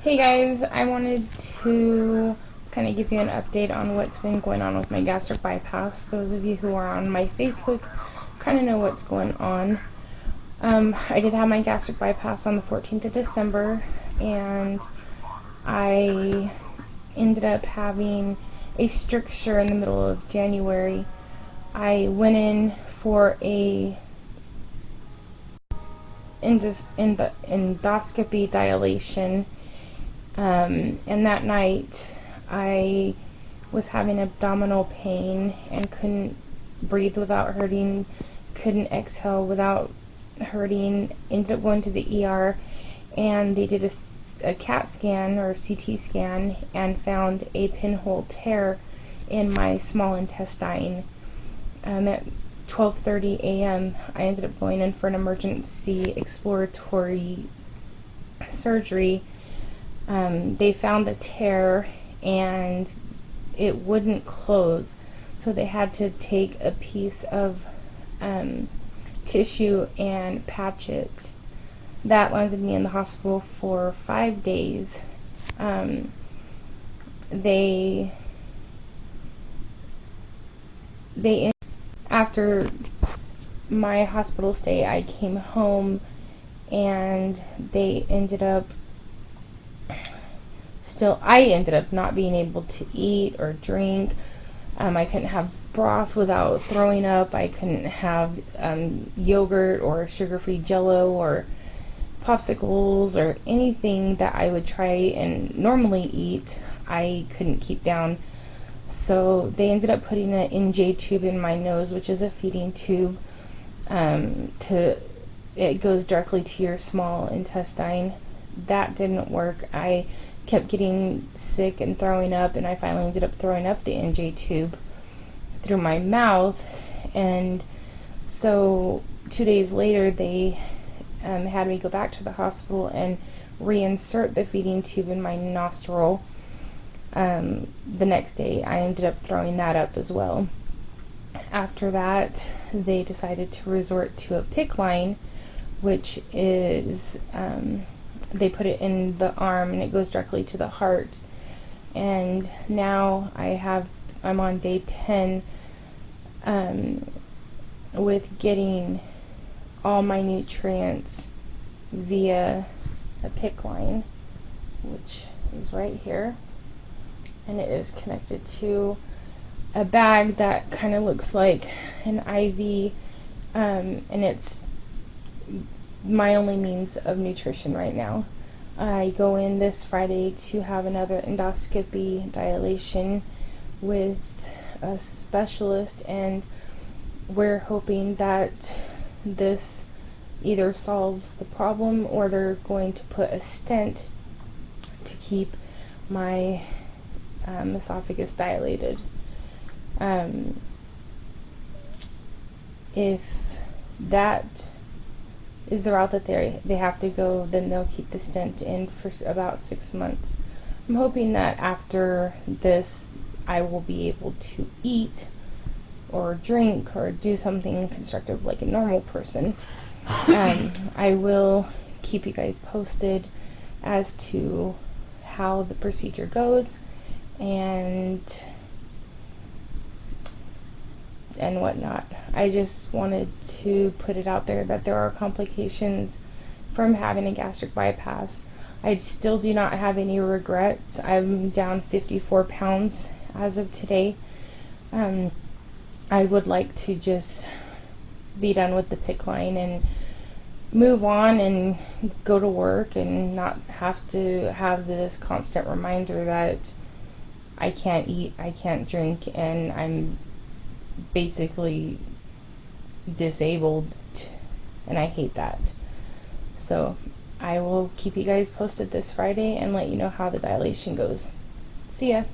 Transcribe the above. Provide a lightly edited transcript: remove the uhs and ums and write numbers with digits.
Hey guys, I wanted to kind of give you an update on what's been going on with my gastric bypass. Those of you who are on my Facebook kind of know what's going on. I did have my gastric bypass on the 14th of December, and I ended up having a stricture in the middle of January. I went in for a endoscopy dilation. And that night I was having abdominal pain and couldn't breathe without hurting, couldn't exhale without hurting. Ended up going to the ER, and they did a CAT scan or CT scan and found a pinhole tear in my small intestine. At 12:30 a.m. I ended up going in for an emergency exploratory surgery. They found the tear and it wouldn't close, so they had to take a piece of tissue and patch it. That landed me in the hospital for 5 days. After my hospital stay, I came home and I ended up not being able to eat or drink. I couldn't have broth without throwing up. I couldn't have yogurt or sugar-free Jello or popsicles or anything that I would try and normally eat. I couldn't keep down. So they ended up putting an NJ tube in my nose, which is a feeding tube. It goes directly to your small intestine. That didn't work. I kept getting sick and throwing up, and I finally ended up throwing up the NJ tube through my mouth. And so 2 days later they had me go back to the hospital and reinsert the feeding tube in my nostril. The next day I ended up throwing that up as well. After that, they decided to resort to a PICC line, which is they put it in the arm and it goes directly to the heart. And now I'm on day 10 with getting all my nutrients via a PICC line, which is right here, and it is connected to a bag that kind of looks like an IV, and it's my only means of nutrition right now. I go in this Friday to have another endoscopy dilation with a specialist, and we're hoping that this either solves the problem or they're going to put a stent to keep my esophagus dilated. If that is the route that they have to go, then they'll keep the stent in for about 6 months. I'm hoping that after this I will be able to eat or drink or do something constructive like a normal person. I will keep you guys posted as to how the procedure goes and whatnot. I just wanted to put it out there that there are complications from having a gastric bypass. I still do not have any regrets. I'm down 54 pounds as of today. I would like to just be done with the PICC line and move on and go to work and not have to have this constant reminder that I can't eat, I can't drink, and I'm basically disabled, and I hate that. So I will keep you guys posted this Friday and let you know how the dilation goes. See ya.